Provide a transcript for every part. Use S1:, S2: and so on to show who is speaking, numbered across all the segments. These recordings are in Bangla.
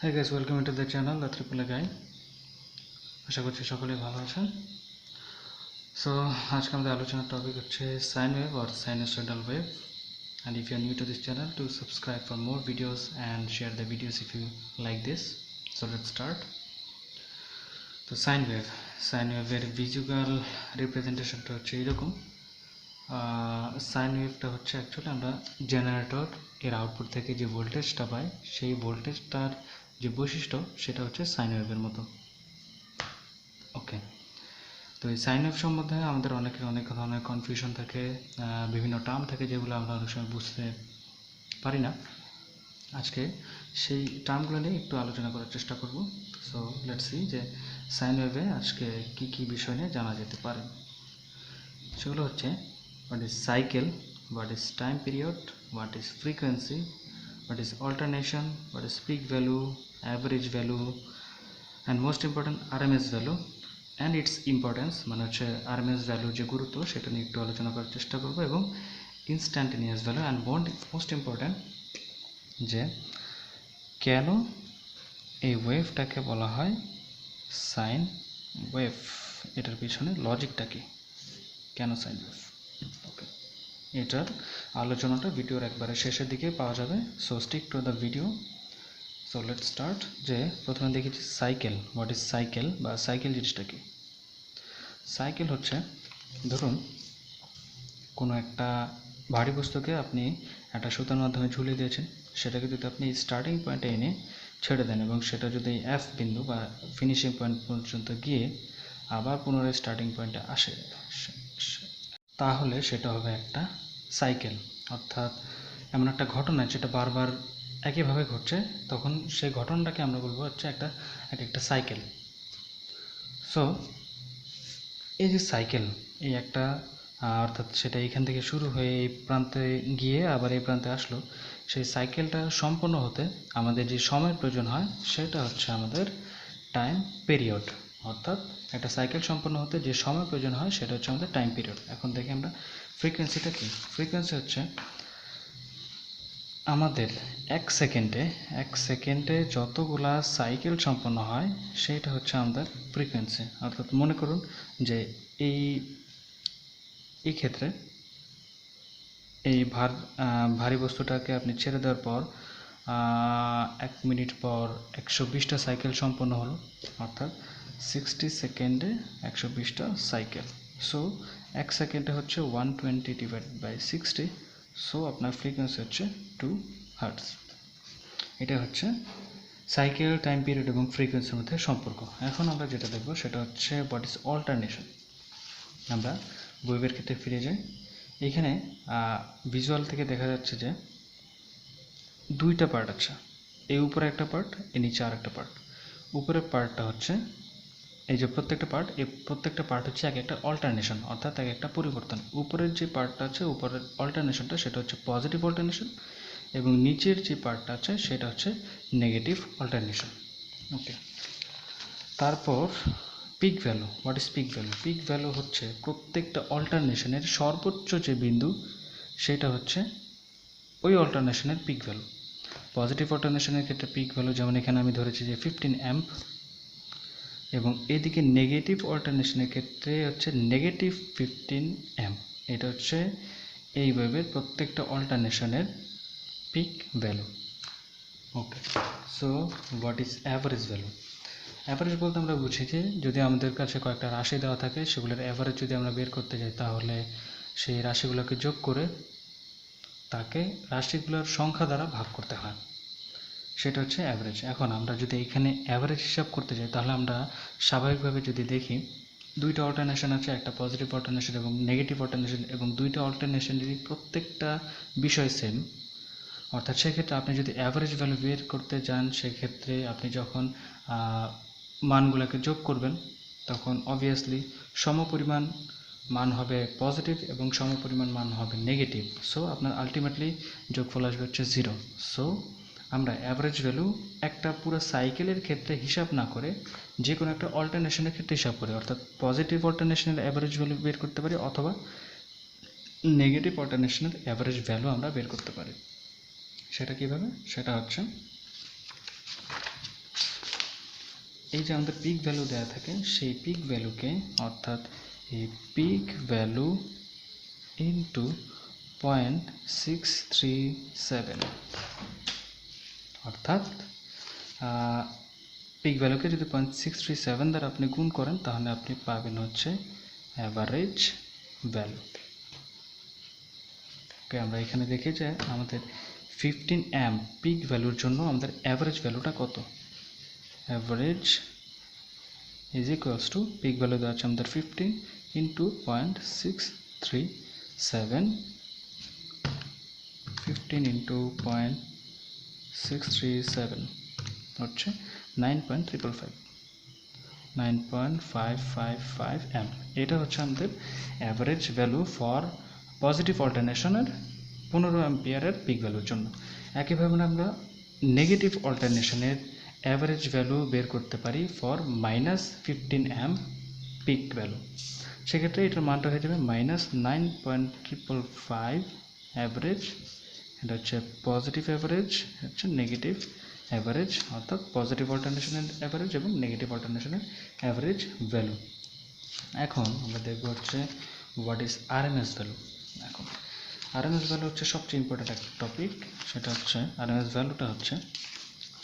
S1: Hey guys, welcome to the channel The Triple Guy. আশা করছি সকলে ভালো আছেন। সো আজকে আমাদের আলোচনার টপিক হচ্ছে sine wave or sinusoidal wave. And if you are new to this channel, do subscribe for more videos and share the videos if you like this. So let's start. তো সাইন ওয়েভের ভিজুয়াল রিপ্রেজেন্টেশনটা হচ্ছে এরকম। সাইন ওয়েভটা হচ্ছে অ্যাকচুয়ালি আমরা জেনারেটর এর আউটপুট থেকে যে ভোল্টেজটা পাই সেই ভোল্টেজটার যে বৈশিষ্ট্য সেটা হচ্ছে সাইন ওয়েভের মতো। ওকে, তো এই সাইন ওয়েভ সম্বন্ধে আমাদের অনেকের অনেক ধরনের কনফিউশন থাকে, বিভিন্ন টার্ম থাকে যেগুলো আমরা অনেক সময় বুঝতে পারি না। আজকে সেই টার্মগুলো নিয়ে একটু আলোচনা করার চেষ্টা করব। সো লেটস সি যে সাইন ওয়েভে আজকে কি কি বিষয় নিয়ে জানা যেতে পারে। সেগুলো হচ্ছে what is cycle, what is time period, what is frequency, what is alternation, what is peak value, average value, and most important RMS value and its importance, মানে হচ্ছে আরএমএস ভ্যালুর যে গুরুত্ব সেটা নিয়ে একটু আলোচনা করার চেষ্টা করবো, এবং instantaneous value and most important যে কেন এই ওয়েভটাকে বলা হয় সাইন ওয়েভ, এটার পিছনে লজিকটা কি, কেন সাইন ওয়েভ। ওকে, এটার আলোচনাটা ভিডিওর একবারে শেষের দিকে পাওয়া যাবে। So stick to the video. So let's start. যে প্রথমে দেখেছি সাইকেল, হোয়াট ইজ সাইকেল বা সাইকেল জিনিসটা কি। সাইকেল হচ্ছে, ধরুন কোনো একটা ভারী বস্তুকে আপনি একটা সুতার মাধ্যমে ঝুলিয়ে দিয়েছেন, সেটাকে যদি আপনি স্টার্টিং পয়েন্টে এনে ছেড়ে দেন এবং সেটা যদি এফ বিন্দু বা ফিনিশিং পয়েন্ট পর্যন্ত গিয়ে আবার পুনরায় স্টার্টিং পয়েন্টে আসে, তাহলে সেটা হবে একটা সাইকেল। অর্থাৎ এমন একটা ঘটনা যেটা বারবার একইভাবে ঘটছে, তখন সেই ঘটনাটাকে আমরা বলবো হচ্ছে একটা সাইকেল। সো এই যে সাইকেল, এই একটা অর্থাৎ সেটা এখান থেকে শুরু হয়ে এই প্রান্তে গিয়ে আবার এই প্রান্তে আসলো, সেই সাইকেলটা সম্পন্ন হতে আমাদের যে সময়ের প্রয়োজন হয় সেটা হচ্ছে আমাদের টাইম পিরিয়ড। অর্থাৎ একটা সাইকেল সম্পন্ন হতে যে সময় প্রয়োজন হয় সেটা হচ্ছে আমাদের টাইম পিরিয়ড। এখন দেখি আমরা ফ্রিকোয়েন্সিটা কি। ফ্রিকোয়েন্সি হচ্ছে আমাদের এক সেকেন্ডে যতগুলা সাইকেল সম্পন্ন হয় সেইটা হচ্ছে আমাদের ফ্রিকোয়েন্সি। অর্থাৎ মনে করুন যে এই ক্ষেত্রে এই ভারী বস্তুটাকে আপনি ছেড়ে দেওয়ার পর 1 মিনিট পর 120টা সাইকেল সম্পন্ন হলো, অর্থাৎ 60 সেকেন্ডে 120টা সাইকেল। সো 1 সেকেন্ডে হচ্ছে 120 ডিভাইড বাই 60। সো আপনার ফ্রিকোয়েন্সি হচ্ছে 2 হার্টজ। এটা হচ্ছে সাইকেল, টাইম পিরিয়ড এবং ফ্রিকোয়েন্সির মধ্যে সম্পর্ক। এখন আমরা যেটা দেখব সেটা হচ্ছে হোয়াট ইজ অল্টারনেশন। আমরা ওয়েভের ক্ষেত্রে ফিরে যাই। এইখানে ভিজুয়াল থেকে দেখা যাচ্ছে যে দুইটা পার্ট আছে, এই উপরে একটা পার্ট, এই নিচে আর একটা পার্ট। উপরের পার্টটা হচ্ছে এই যে প্রত্যেকটা পার্ট হচ্ছে এক একটা অল্টারনেশন, অর্থাৎ এক একটা পরিবর্তন। উপরের যে পার্টটা আছে, উপরের অল্টারনেশনটা সেটা হচ্ছে পজিটিভ অল্টারনেশন, এবং নিচের যে পার্টটা আছে সেটা হচ্ছে নেগেটিভ অল্টারনেশন। ওকে, তারপর peak value. What is peak value? Peak value হচ্ছে প্রত্যেকটা অল্টারনেশনের সর্বোচ্চ যে বিন্দু সেটা হচ্ছে ওই অল্টারনেশনের পিক ভ্যালু। পজিটিভ অল্টারনেশনের ক্ষেত্রে পিক ভ্যালু যেমন এখানে আমি ধরেছি যে 15 অ্যাম্প, এবং এদিকে নেগেটিভ অল্টারনেশনের ক্ষেত্রে হচ্ছে নেগেটিভ 15 অ্যাম্প। এটা হচ্ছে এই ওয়েভের প্রত্যেকটা অল্টারনেশনের peak value. Okay, so what is average value? Average বলতে আমরা বুঝি যে যদি আমাদের কাছে কয়েকটা রাশি দেওয়া থাকে, সেগুলোর অ্যাভারেজ যদি আমরা বের করতে যাই তাহলে সেই রাশিগুলোকে যোগ করে তাকে রাশিগুলোর সংখ্যা দ্বারা ভাগ করতে হয়, সেটা হচ্ছে অ্যাভারেজ। এখন আমরা যদি এখানে অ্যাভারেজ হিসাব করতে যাই তাহলে আমরা স্বাভাবিকভাবে যদি দেখি দুইটা অল্টারনেশন আছে, একটা পজিটিভ অল্টারনেশন এবং নেগেটিভ অল্টারনেশন, এবং দুইটা অল্টারনেশনেরই প্রত্যেকটা বিষয় সেম। অর্থাৎ সেক্ষেত্রে আপনি যদি অ্যাভারেজ ভ্যালু বের করতে যান, সেক্ষেত্রে আপনি যখন মানগুলোকে যোগ করবেন তখন অবভিয়াসলি সমপরিমাণ মান হবে পজিটিভ এবং সমপরিমাণ মান হবে নেগেটিভ। সো আপনার আলটিমেটলি যোগফল আসবে হচ্ছে 0। সো আমরা অ্যাভারেজ ভ্যালু একটা পুরো সাইকেলের ক্ষেত্রে হিসাব না করে যে কোনো একটা অল্টারনেশনের ক্ষেত্রে হিসাব করি, অর্থাৎ পজিটিভ অল্টারনেশনের অ্যাভারেজ ভ্যালু বের করতে পারি অথবা নেগেটিভ অল্টারনেশনের অ্যাভারেজ ভ্যালু আমরা বের করতে পারি। সেটা কীভাবে? সেটা হচ্ছে এই যে আমাদের পিক ভ্যালু দেওয়া থাকে সেই পিক ভ্যালুকে অর্থাৎ এই পিক ভ্যালু ইন্টু 0.637 অর্থাৎ পিক ভ্যালুকে যদি 0.637 দ্বারা আপনি গুণ করেন তাহলে আপনি পাবেন হচ্ছে অ্যাভারেজ ভ্যালু। ওকে, আমরা এখানে দেখি যে আমাদের 15 অ্যাম্প পিক ভ্যালুর জন্য আমাদের অ্যাভারেজ ভ্যালুটা কত। Average is equals to peak value দেওয়া আছে আমাদের 15 ইন্টু 0.637 15 ইন্টু 0.637 হচ্ছে 9.555 অ্যাম্প। এটা হচ্ছে আমাদের অ্যাভারেজ ভ্যালু ফর পজিটিভ অল্টারনেশনের 15 অ্যাম্পিয়ারের পিক ভ্যালুর জন্য। একইভাবে আমরা নেগেটিভ অল্টারনেশনের অ্যাভারেজ ভ্যালু বের করতে পারি ফর -15 অ্যাম্প পিক ভ্যালু। সেক্ষেত্রে এটার মানটা হয়ে যাবে -9.555 অ্যাভারেজ। এটা হচ্ছে পজিটিভ অ্যাভারেজ, হচ্ছে নেগেটিভ অ্যাভারেজ, অর্থাৎ পজিটিভ অল্টারনেশনের অ্যাভারেজ এবং নেগেটিভ অল্টারনেশনের অ্যাভারেজ ভ্যালু। এখন আমরা দেখব হচ্ছে হোয়াট ইজ আরএমএস ভ্যালু। এখন আরএমএস ভ্যালু হচ্ছে সবচেয়ে ইম্পর্টেন্ট একটা টপিক। সেটা হচ্ছে আরএমএস ভ্যালুটা হচ্ছে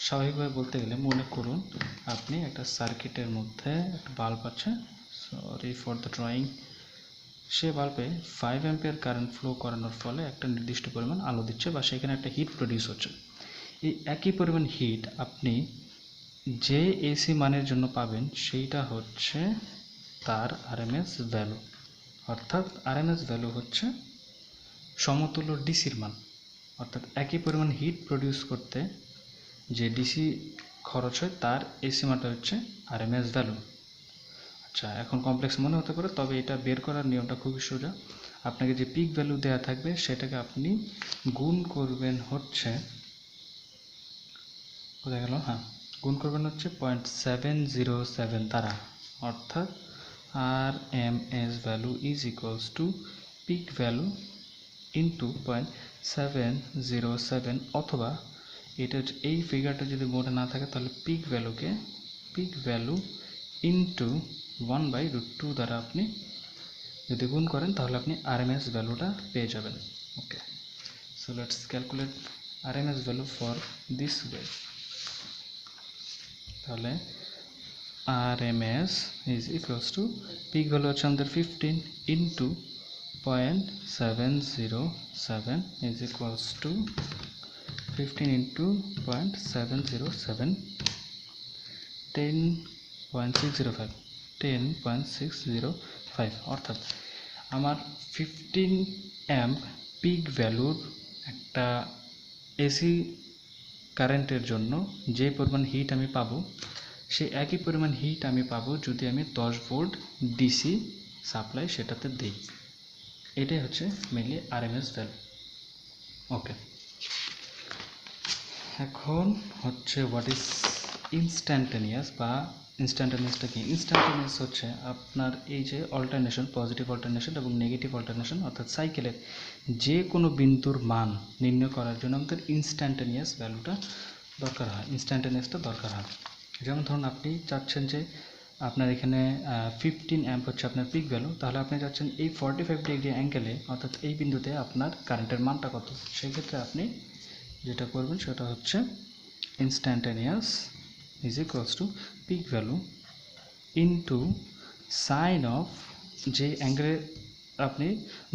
S1: স্বাভাবিকভাবে বলতে গেলে মনে করুন আপনি একটা সার্কিটের মধ্যে একটা বাল্ব আছে, সরি ফর দ্য ড্রয়িং। সে বাল্বে 5 অ্যাম্পিয়ার কারেন্ট ফ্লো করানোর ফলে একটা নির্দিষ্ট পরিমাণ আলো দিচ্ছে বা সেখানে একটা হিট প্রডিউস হচ্ছে। এই একই পরিমাণ হিট আপনি যে এসি মানের জন্য পাবেন সেইটা হচ্ছে তার আরএমএস ভ্যালু। অর্থাৎ আরএমএস ভ্যালু হচ্ছে সমতুল্য ডিসির মান। অর্থাৎ একই পরিমাণ হিট প্রডিউস করতে যে ডিসি খরচ হয় তার এসি মানটা হচ্ছে আরএমএস ভ্যালু। আচ্ছা, এখন কমপ্লেক্স মনে হতে পারে, তবে এটা বের করার নিয়মটা খুবই সোজা। আপনাকে যে পিক ভ্যালু দেওয়া থাকবে সেটাকে আপনি গুণ করবেন হচ্ছে, কোথায় গেল, হ্যাঁ, গুণ করবেন হচ্ছে 0.707 দ্বারা। অর্থাৎ RMS value is equals to peak value into 0.707, অথবা এটা এই ফিগারটা যদি মনে না থাকে তাহলে পিক ভ্যালু ইন্টু 1/√2 দ্বারা আপনি যদি গুণ করেন তাহলে আপনি আরএমএস ভ্যালুটা পেয়ে যাবেন। Okay, so let's calculate RMS value for this way. তাহলে RMS is equals to peak value হচ্ছে আমাদের 15 into 0.707 is equals to 15 into 0.707 10.605 অর্থাৎ আমার 15 অ্যাম্প পিক ভ্যালুর একটা এসি কারেন্টের জন্য যে পরিমাণ হিট আমি পাবো সেই একই পরিমাণ হিট আমি পাবো যদি আমি 10 ভোল্ট ডিসি সাপ্লাই সেটাতে দিই। এটাই হচ্ছে মেনলি আরএমএস ভ্যালু। ওকে, এখন হচ্ছে হোয়াট ইজ ইনস্ট্যান্টানিয়াস বা ইনস্ট্যান্টানিয়াসটা কি? ইনস্ট্যান্টানিয়াস হচ্ছে আপনার এই যে অল্টারনেশন, পজিটিভ অল্টারনেশন এবং নেগেটিভ অল্টারনেশন অর্থাৎ সাইকেলের যে কোনো বিন্দুর মান নির্ণয় করার জন্য আমাদের ইনস্ট্যান্টানিয়াস ভ্যালুটা দরকার হয়, ইনস্ট্যান্টানিয়াসটা দরকার হয়। যেমন ধরুন আপনি চাচ্ছেন যে আপনার এখানে 15 অ্যাম্প হচ্ছে আপনার পিক ভ্যালু, তাহলে আপনি চাচ্ছেন এই 45 ডিগ্রি অ্যাঙ্গেলে অর্থাৎ এই বিন্দুতে আপনার কারেন্টের মানটা কত। সেক্ষেত্রে আপনি যেটা করবেন সেটা হচ্ছে instantaneous is equals to peak value into sine of যে অ্যাঙ্গেলে আপনি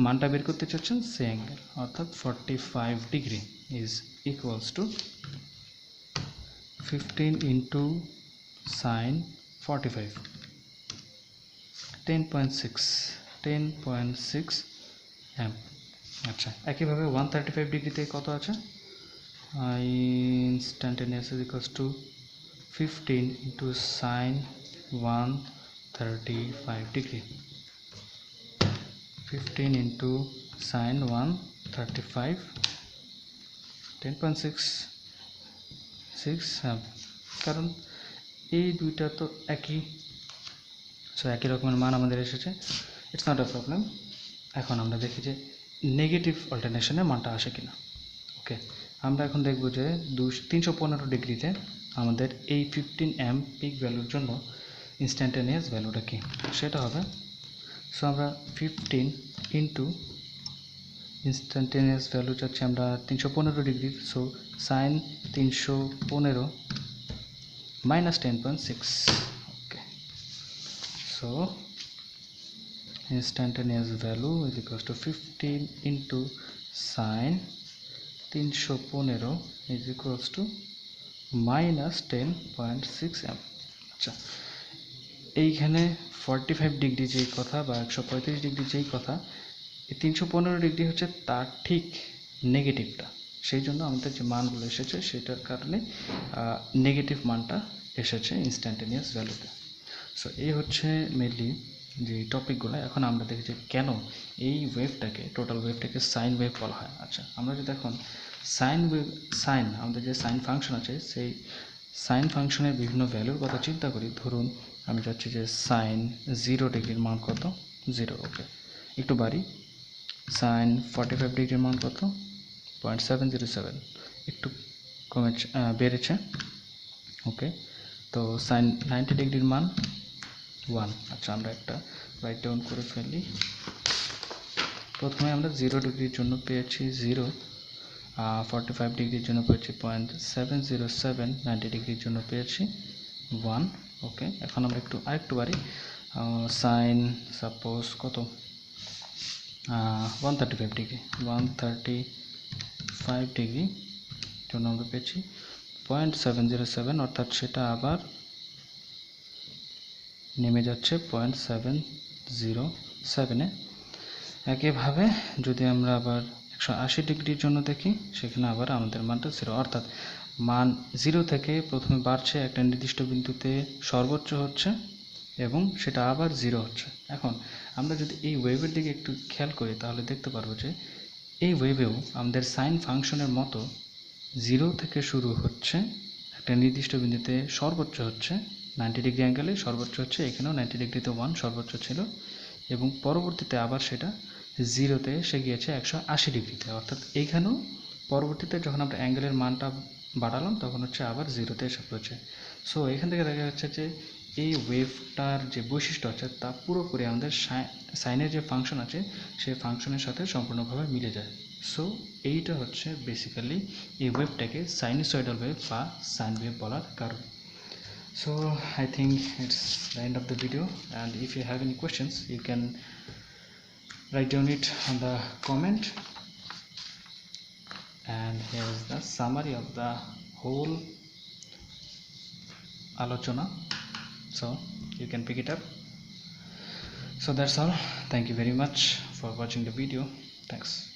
S1: মানটা বের করতে চাচ্ছেন সেই অ্যাঙ্গেল, অর্থাৎ 45 degree is equals to 15 into sign 45, 10.6 amp. আচ্ছা, একইভাবে 135 ডিগ্রিতে কত আছে? Instantaneous is equals to 15 into sine 135 degree. 15 into sine 135, 10.66 কারণ এই দুইটা তো একই, সো একই রকমের মান আমাদের এসেছে, ইটস নট আ প্রবলেম। এখন আমরা দেখি যে নেগেটিভ অল্টারনেশনের মানটা আসে কিনা। ওকে, আমরা এখন দেখব যে 315 ডিগ্রিতে আমাদের এই 15 m পিক ভ্যালুর জন্য ইনস্ট্যান্টানিয়াস ভ্যালুটা কি, সেটা হবে, সো আমরা 15 ইন্টু ইনস্ট্যান্টানিয়াস ভ্যালু চাচ্ছি আমরা 315 degree, so sign 315 minus 10.6. Okay, so instantaneous value is equals to 15 into sine 315 is equals to minus 10.6 m. আচ্ছা, এইখানে 45 ডিগ্রি যেই কথা বা 135 ডিগ্রি যেই কথা, এই 315 ডিগ্রি হচ্ছে তার ঠিক নেগেটিভটা, সেই জন্য আমাদের যে মানগুলো এসেছে সেটার কারণে নেগেটিভ মানটা এসেছে ইনস্ট্যান্টানিয়াস ভ্যালুতে। সো এই হচ্ছে মেনলি যে টপিকগুলো। এখন আমরা দেখি যে কেন এই ওয়েভটাকে, টোটাল ওয়েভটাকে সাইন ওয়েভ বলা হয়। আচ্ছা, আমরা যদি এখন সাইন আমাদের যে সাইন ফাংশন আছে, সেই সাইন ফাংশনের বিভিন্ন ভ্যালুর কথা চিন্তা করি। ধরুন আমি চাচ্ছি যে সাইন 0 ডিগ্রির মান কত, 0। ওকে, একটু বাড়ি, সাইন 45 ডিগ্রির মান কত, 0.707, একটু কমেছে, বেড়েছে। ওকে, তো সাইন 90 ডিগ্রির মান 1। আচ্ছা, আমরা একটা রাইট ডাউন করে ফেলি। প্রথমে আমরা 0 ডিগ্রির জন্য পেয়েছি 0, 45 ডিগ্রির জন্য পেয়েছি 0.707, 90 ডিগ্রির জন্য পেয়েছি 1। ওকে, এখন আমরা আরেকটু বাড়ি, সাইন সাপোজ কত, 135 ডিগ্রি, 135 ডিগ্রি জন্য আমরা পেয়েছি 0.707, অর্থাৎ সেটা আবার নেমে যাচ্ছে 0.707-এ। একইভাবে যদি আমরা আবার 180 ডিগ্রির জন্য দেখি, সেখানে আবার আমাদের মানটা 0, অর্থাৎ মান 0 থেকে প্রথমে বাড়ছে, একটা নির্দিষ্ট বিন্দুতে সর্বোচ্চ হচ্ছে এবং সেটা আবার 0 হচ্ছে। এখন আমরা যদি এই ওয়েভের দিকে একটু খেয়াল করি, তাহলে দেখতে পারবো যে এই ওয়েভেও আমাদের সাইন ফাংশনের মতো 0 থেকে শুরু হচ্ছে, একটা নির্দিষ্ট বিন্দুতে সর্বোচ্চ হচ্ছে 90 ডিগ্রি অ্যাঙ্গেলে, সর্বোচ্চ হচ্ছে এখানেও 90 ডিগ্রিতে 1 সর্বোচ্চ ছিল, এবং পরবর্তীতে আবার সেটা 0-তে এসে গিয়েছে 180 ডিগ্রিতে, অর্থাৎ এইখানেও পরবর্তীতে যখন আমরা অ্যাঙ্গেলের মানটা বাড়ালাম তখন হচ্ছে আবার 0-তে এসে পড়েছে। সো এখান থেকে দেখা যাচ্ছে যে এই ওয়েভটার যে বৈশিষ্ট্য আছে তা পুরোপুরি আমাদের সাইনের যে ফাংশন আছে সেই ফাংশনের সাথে সম্পূর্ণভাবে মিলে যায়। সো এইটা হচ্ছে বেসিক্যালি এই ওয়েভটাকে সাইনোসয়েডাল ওয়েভ বা সাইন ওয়েভ বলার কারণ। So I think it's the end of the video, and if you have any questions you can write down it on the comment, and here is the summary of the whole alochona, so you can pick it up. So that's all. Thank you very much for watching the video. Thanks.